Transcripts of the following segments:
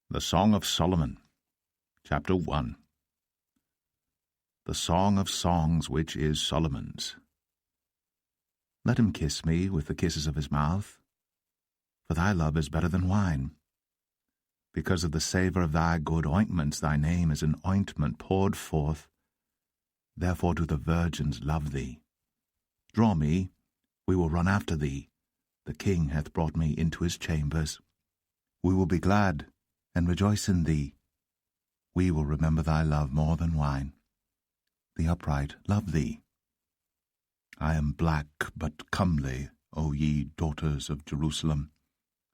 The Song of Solomon, Chapter 1. The Song of Songs which is Solomon's. Let him kiss me with the kisses of his mouth, for thy love is better than wine. Because of the savour of thy good ointments, thy name is an ointment poured forth. Therefore do the virgins love thee. Draw me, we will run after thee. The king hath brought me into his chambers. We will be glad and rejoice in thee. We will remember thy love more than wine. The upright love thee. I am black but comely, O ye daughters of Jerusalem,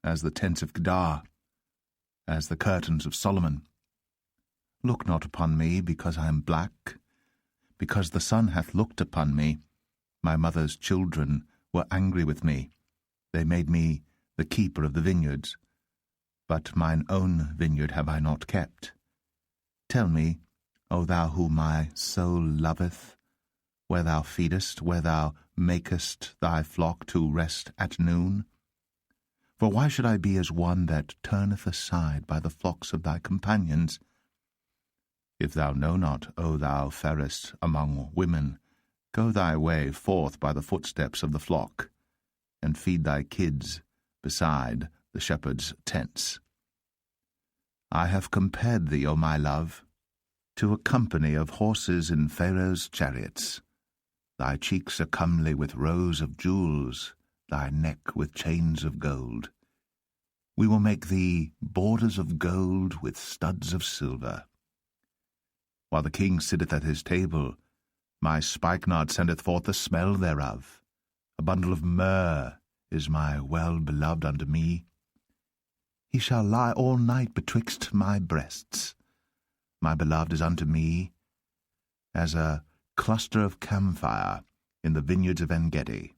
as the tents of Kedar, as the curtains of Solomon. Look not upon me because I am black, because the sun hath looked upon me. My mother's children were angry with me. They made me the keeper of the vineyards. But mine own vineyard have I not kept. Tell me, O thou whom my soul loveth, where thou feedest, where thou makest thy flock to rest at noon. For why should I be as one that turneth aside by the flocks of thy companions? If thou know not, O thou fairest among women, go thy way forth by the footsteps of the flock, and feed thy kids beside the shepherd's tents. I have compared thee, O my love, to a company of horses in Pharaoh's chariots. Thy cheeks are comely with rows of jewels, thy neck with chains of gold. We will make thee borders of gold with studs of silver. While the king sitteth at his table, my spikenard sendeth forth the smell thereof. A bundle of myrrh is my well-beloved unto me. He shall lie all night betwixt my breasts. My beloved is unto me as a cluster of camphire in the vineyards of En-gedi.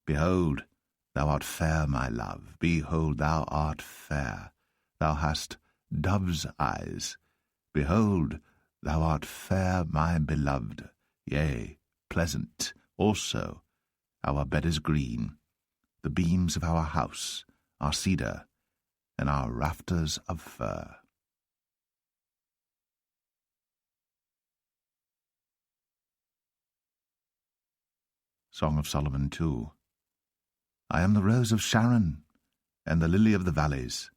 Behold, thou art fair, my love. Behold, thou art fair. Thou hast dove's eyes. Behold, thou art fair, my beloved. Yea, pleasant also. Our bed is green. The beams of our house are cedar, and our rafters of fir. Song of Solomon 2. I am the rose of Sharon, and the lily of the valleys.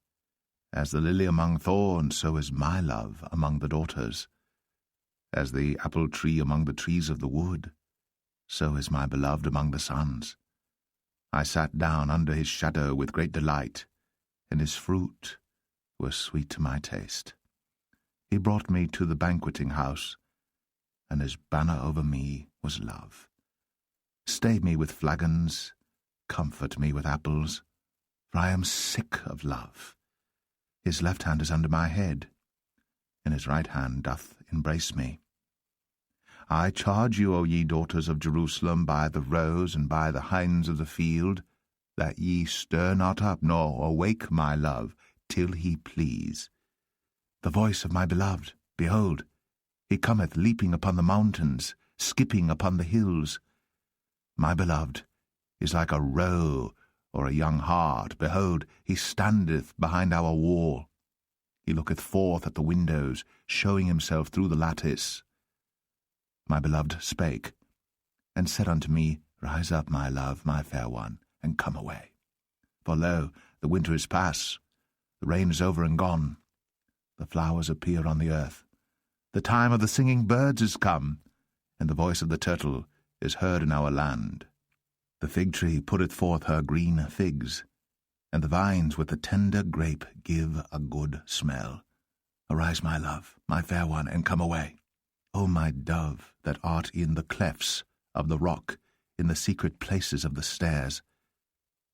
As the lily among thorns, so is my love among the daughters. As the apple tree among the trees of the wood, so is my beloved among the sons. I sat down under his shadow with great delight, and his fruit was sweet to my taste. He brought me to the banqueting house, and his banner over me was love. Stay me with flagons, comfort me with apples, for I am sick of love. His left hand is under my head, and his right hand doth embrace me. I charge you, O ye daughters of Jerusalem, by the roes and by the hinds of the field, that ye stir not up, nor awake my love, till he please. The voice of my beloved, behold, he cometh leaping upon the mountains, skipping upon the hills. My beloved is like a roe or a young hart. Behold, he standeth behind our wall. He looketh forth at the windows, showing himself through the lattice. My beloved spake, and said unto me, Rise up, my love, my fair one, and come away. For lo, the winter is past, the rain is over and gone. The flowers appear on the earth. The time of the singing birds is come, and the voice of the turtle is heard in our land. The fig tree putteth forth her green figs, and the vines with the tender grape give a good smell. Arise, my love, my fair one, and come away. O my dove, that art in the clefts of the rock, in the secret places of the stairs,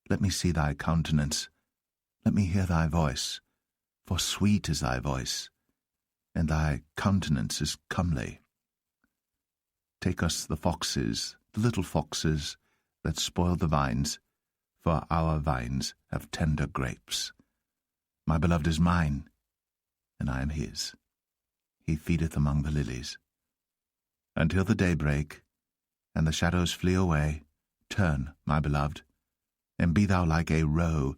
let me see thy countenance, let me hear thy voice, for sweet is thy voice, and thy countenance is comely. Take us the foxes, the little foxes, that spoil the vines, for our vines have tender grapes. My beloved is mine, and I am his. He feedeth among the lilies. Until the day break, and the shadows flee away, turn, my beloved, and be thou like a roe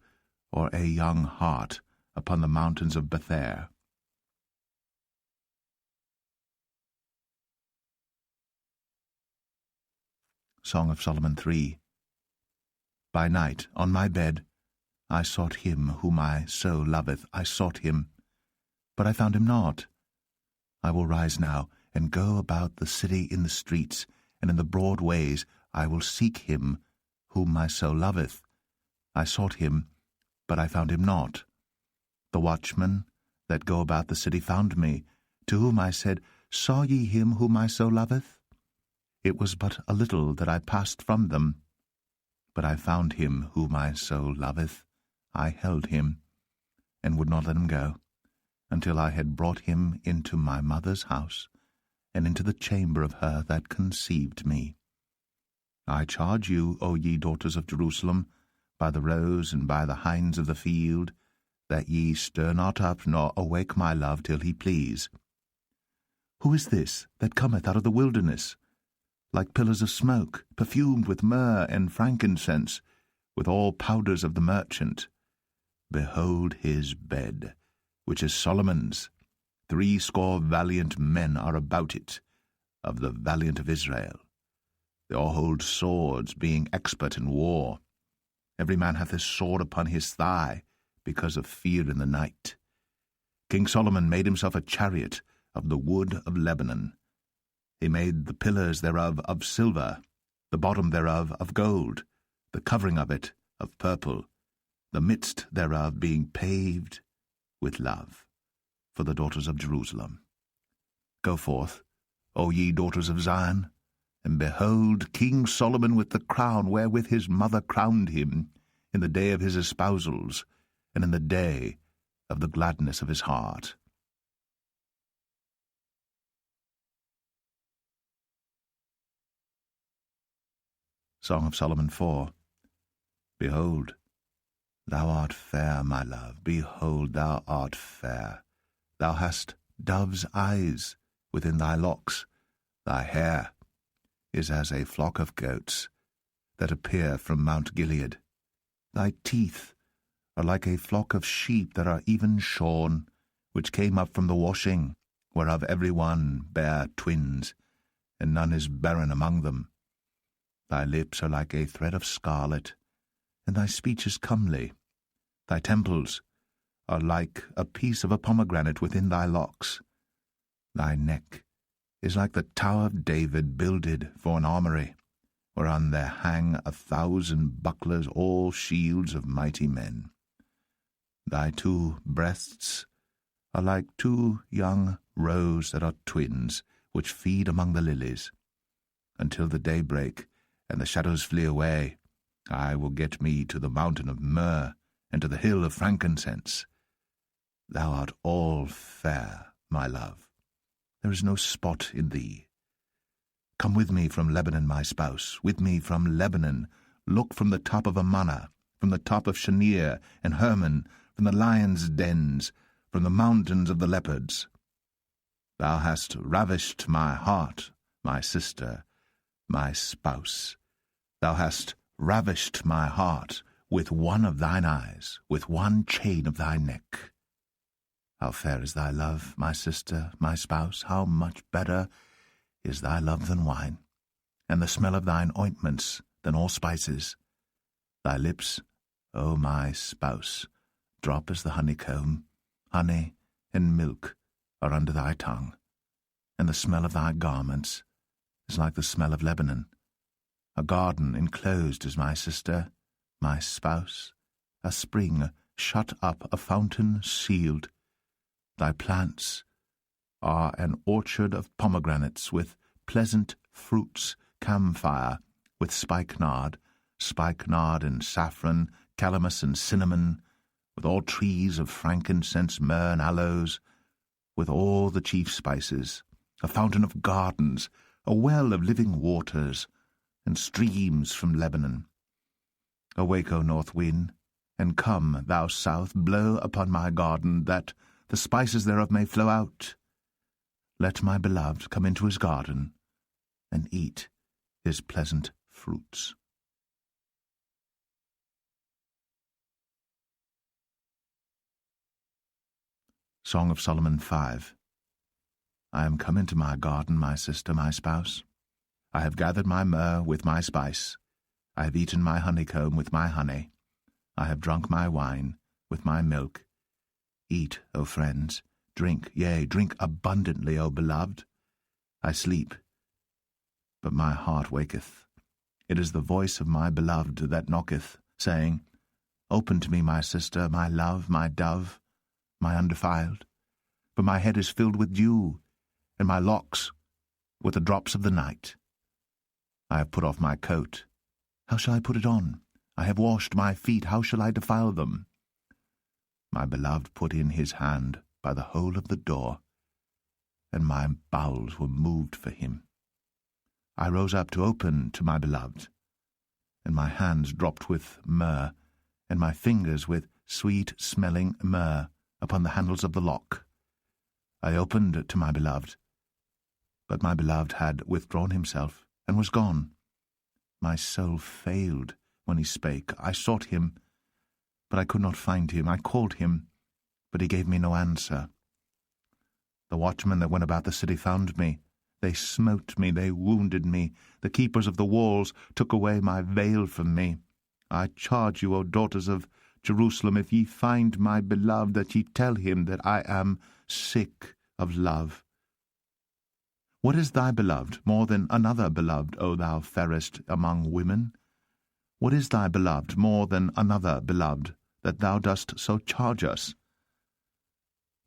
or a young hart upon the mountains of Bether. Song of Solomon 3. By night, on my bed, I sought him whom my soul loveth. I sought him, but I found him not. I will rise now, and go about the city in the streets, and in the broad ways I will seek him whom my soul loveth. I sought him, but I found him not. The watchmen that go about the city found me, to whom I said, Saw ye him whom my soul loveth? It was but a little that I passed from them, but I found him whom my soul loveth. I held him, and would not let him go, until I had brought him into my mother's house, and into the chamber of her that conceived me. I charge you, O ye daughters of Jerusalem, by the roes and by the hinds of the field, that ye stir not up nor awake my love till he please. Who is this that cometh out of the wilderness, like pillars of smoke, perfumed with myrrh and frankincense, with all powders of the merchant? Behold his bed, which is Solomon's. 80 valiant men are about it, of the valiant of Israel. They all hold swords, being expert in war. Every man hath his sword upon his thigh, because of fear in the night. King Solomon made himself a chariot of the wood of Lebanon. He made the pillars thereof of silver, the bottom thereof of gold, the covering of it of purple, the midst thereof being paved with love, for the daughters of Jerusalem. Go forth, O ye daughters of Zion, and behold King Solomon with the crown wherewith his mother crowned him, in the day of his espousals, and in the day of the gladness of his heart. Song of Solomon 4. Behold, thou art fair, my love, behold, thou art fair. Thou hast dove's eyes within thy locks. Thy hair is as a flock of goats that appear from Mount Gilead. Thy teeth are like a flock of sheep that are even shorn, which came up from the washing, whereof every one bare twins, and none is barren among them. Thy lips are like a thread of scarlet, and thy speech is comely. Thy temples are like a piece of a pomegranate within thy locks. Thy neck is like the tower of David builded for an armoury, whereon there hang 1,000 bucklers, all shields of mighty men. Thy 2 breasts are like 2 young roes that are twins, which feed among the lilies. Until the day break, and the shadows flee away, I will get me to the mountain of myrrh, and to the hill of frankincense. Thou art all fair, my love. There is no spot in thee. Come with me from Lebanon, my spouse, with me from Lebanon. Look from the top of Amana, from the top of Shanir and Hermon, from the lions' dens, from the mountains of the leopards. Thou hast ravished my heart, my sister, my spouse. Thou hast ravished my heart with one of thine eyes, with one chain of thy neck. How fair is thy love, my sister, my spouse! How much better is thy love than wine, and the smell of thine ointments than all spices. Thy lips, O my spouse, drop as the honeycomb. Honey and milk are under thy tongue, and the smell of thy garments is like the smell of Lebanon. A garden enclosed is my sister, my spouse, a spring shut up, a fountain sealed. Thy plants are an orchard of pomegranates with pleasant fruits, camphire with spikenard and saffron, calamus and cinnamon, with all trees of frankincense, myrrh and aloes, with all the chief spices, a fountain of gardens, a well of living waters, and streams from Lebanon. Awake, O north wind, and come, thou south, blow upon my garden, that the spices thereof may flow out. Let my beloved come into his garden, and eat his pleasant fruits. Song of Solomon 5. I am come into my garden, my sister, my spouse. I have gathered my myrrh with my spice. I have eaten my honeycomb with my honey. I have drunk my wine with my milk. Eat, O friends, drink, yea, drink abundantly, O beloved. I sleep, but my heart waketh. It is the voice of my beloved that knocketh, saying, Open to me, my sister, my love, my dove, my undefiled. For my head is filled with dew, and my locks with the drops of the night. I have put off my coat. How shall I put it on? I have washed my feet. How shall I defile them? My beloved put in his hand by the hole of the door, and my bowels were moved for him. I rose up to open to my beloved, and my hands dropped with myrrh, and my fingers with sweet-smelling myrrh upon the handles of the lock. I opened to my beloved, but my beloved had withdrawn himself, and was gone. My soul failed when he spake. I sought him, but I could not find him. I called him, but he gave me no answer. The watchmen that went about the city found me. They smote me, they wounded me. The keepers of the walls took away my veil from me. I charge you, O daughters of Jerusalem, if ye find my beloved, that ye tell him that I am sick of love. What is thy beloved more than another beloved, O thou fairest among women? What is thy beloved more than another beloved, that thou dost so charge us?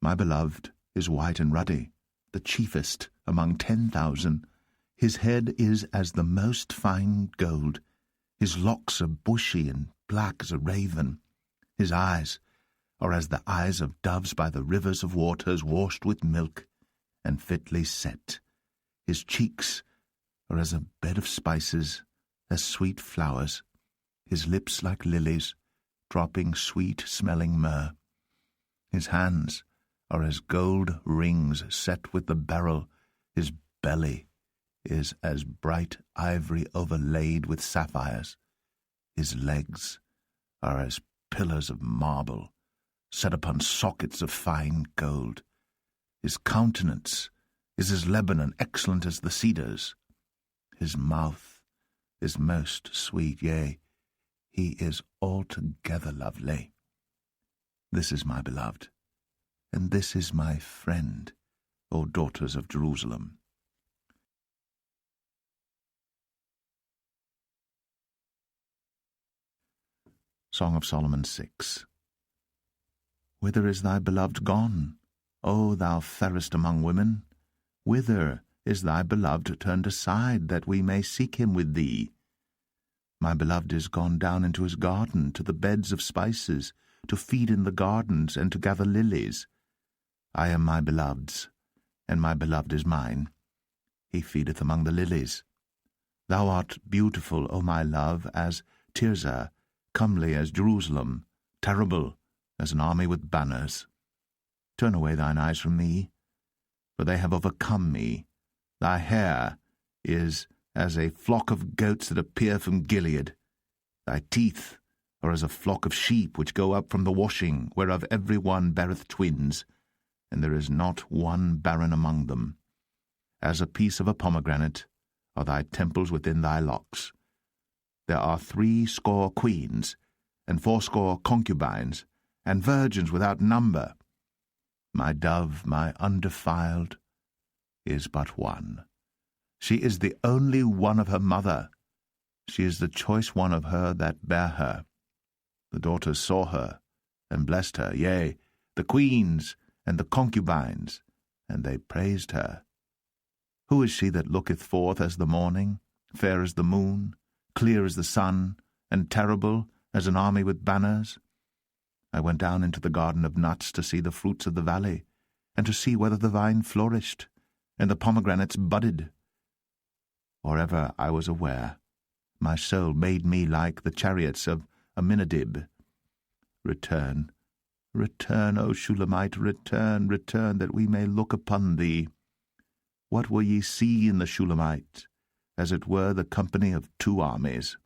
My beloved is white and ruddy, the chiefest among 10,000. His head is as the most fine gold. His locks are bushy and black as a raven. His eyes are as the eyes of doves by the rivers of waters, washed with milk and fitly set. His cheeks are as a bed of spices, as sweet flowers. His lips like lilies, dropping sweet-smelling myrrh. His hands are as gold rings set with the beryl. His belly is as bright ivory overlaid with sapphires. His legs are as pillars of marble, set upon sockets of fine gold. His countenance is as Lebanon, excellent as the cedars. His mouth is most sweet, yea, he is altogether lovely. This is my beloved, and this is my friend, O daughters of Jerusalem. Song of Solomon 6. Whither is thy beloved gone, O thou fairest among women? Whither is thy beloved turned aside, that we may seek him with thee? My beloved is gone down into his garden, to the beds of spices, to feed in the gardens, and to gather lilies. I am my beloved's, and my beloved is mine. He feedeth among the lilies. Thou art beautiful, O my love, as Tirzah, comely as Jerusalem, terrible as an army with banners. Turn away thine eyes from me, for they have overcome me. Thy hair is as a flock of goats that appear from Gilead. Thy teeth are as a flock of sheep which go up from the washing, whereof every one beareth twins, and there is not one barren among them. As a piece of a pomegranate are thy temples within thy locks. There are 80 queens, and 80 concubines, and virgins without number. My dove, my undefiled, is but one. She is the only one of her mother. She is the choice one of her that bare her. The daughters saw her, and blessed her, yea, the queens and the concubines, and they praised her. Who is she that looketh forth as the morning, fair as the moon, clear as the sun, and terrible as an army with banners? I went down into the garden of nuts to see the fruits of the valley, and to see whether the vine flourished, and the pomegranates budded. Or ever I was aware, my soul made me like the chariots of Aminadab. Return, return, O Shulamite, return, return, that we may look upon thee. What will ye see in the Shulamite? As it were the company of 2 armies.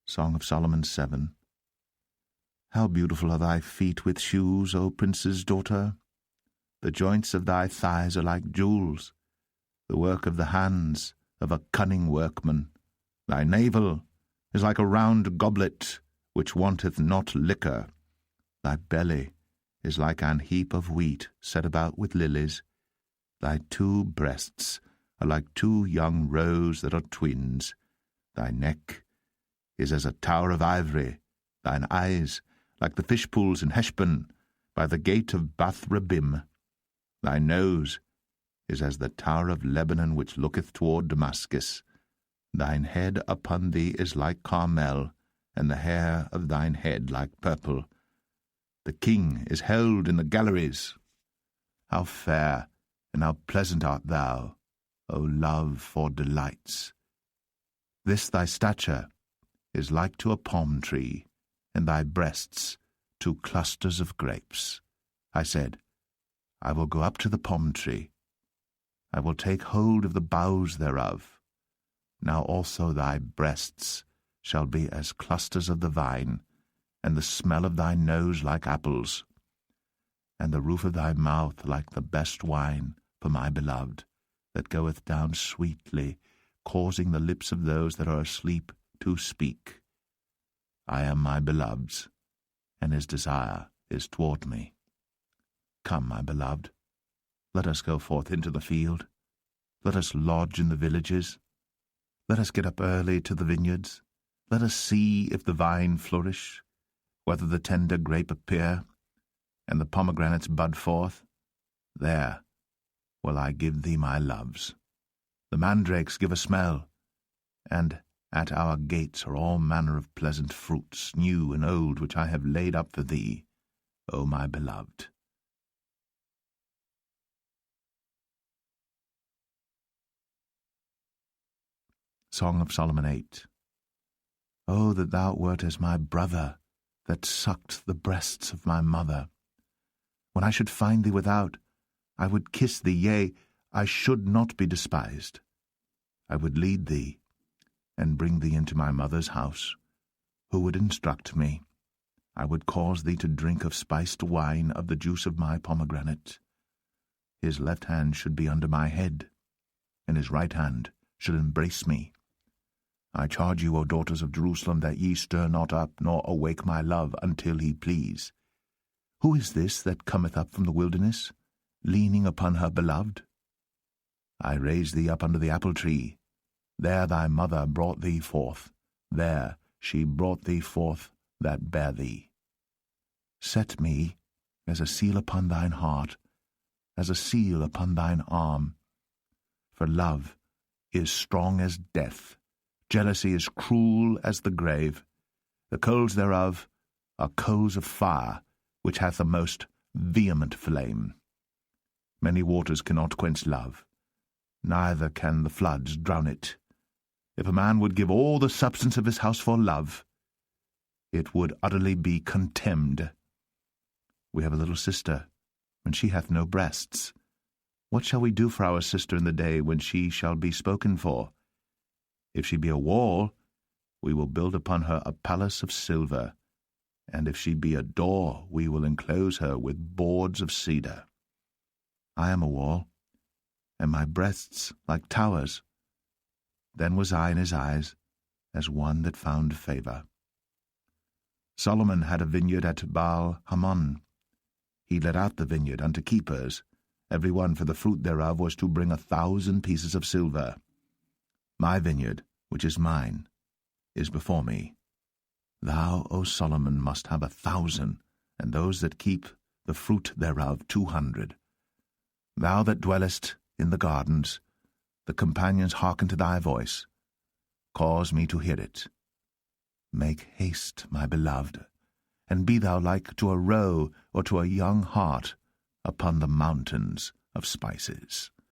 Song of Solomon 7. How beautiful are thy feet with shoes, O prince's daughter! The joints of thy thighs are like jewels, the work of the hands of a cunning workman. Thy navel is like a round goblet, which wanteth not liquor. Thy belly is like an heap of wheat set about with lilies. Thy 2 breasts are like 2 young roes that are twins. Thy neck is as a tower of ivory, thine eyes like the fish pools in Heshbon, by the gate of Bath-rabbim. Thy nose is as the tower of Lebanon which looketh toward Damascus. Thine head upon thee is like Carmel, and the hair of thine head like purple. The king is held in the galleries. How fair and how pleasant art thou, O love for delights! This thy stature is like to a palm tree, and thy breasts to clusters of grapes. I said, I will go up to the palm tree. I will take hold of the boughs thereof. Now also thy breasts shall be as clusters of the vine, and the smell of thy nose like apples, and the roof of thy mouth like the best wine for my beloved, that goeth down sweetly, causing the lips of those that are asleep to speak. I am my beloved's, and his desire is toward me. Come, my beloved, let us go forth into the field. Let us lodge in the villages. Let us get up early to the vineyards. Let us see if the vine flourish, whether the tender grape appear, and the pomegranates bud forth. There will I give thee my loves. The mandrakes give a smell, and at our gates are all manner of pleasant fruits, new and old, which I have laid up for thee, O my beloved. Song of Solomon 8. O that thou wert as my brother, that sucked the breasts of my mother. When I should find thee without, I would kiss thee, yea, I should not be despised. I would lead thee, and bring thee into my mother's house. Who would instruct me? I would cause thee to drink of spiced wine, of the juice of my pomegranate. His left hand should be under my head, and his right hand should embrace me. I charge you, O daughters of Jerusalem, that ye stir not up, nor awake my love, until he please. Who is this that cometh up from the wilderness, leaning upon her beloved? I raised thee up under the apple tree. There thy mother brought thee forth. There she brought thee forth that bare thee. Set me as a seal upon thine heart, as a seal upon thine arm. For love is strong as death, jealousy is cruel as the grave. The coals thereof are coals of fire, which hath a most vehement flame. Many waters cannot quench love, neither can the floods drown it. If a man would give all the substance of his house for love, it would utterly be contemned. We have a little sister, and she hath no breasts. What shall we do for our sister in the day when she shall be spoken for? If she be a wall, we will build upon her a palace of silver, and if she be a door, we will enclose her with boards of cedar. I am a wall, and my breasts like towers. Then was I in his eyes as one that found favor. Solomon had a vineyard at Baal-Hamon. He let out the vineyard unto keepers. Every one for the fruit thereof was to bring 1,000 pieces of silver. My vineyard, which is mine, is before me. Thou, O Solomon, must have 1,000, and those that keep the fruit thereof 200. Thou that dwellest in the gardens, the companions hearken to thy voice. Cause me to hear it. Make haste, my beloved, and be thou like to a roe or to a young hart upon the mountains of spices.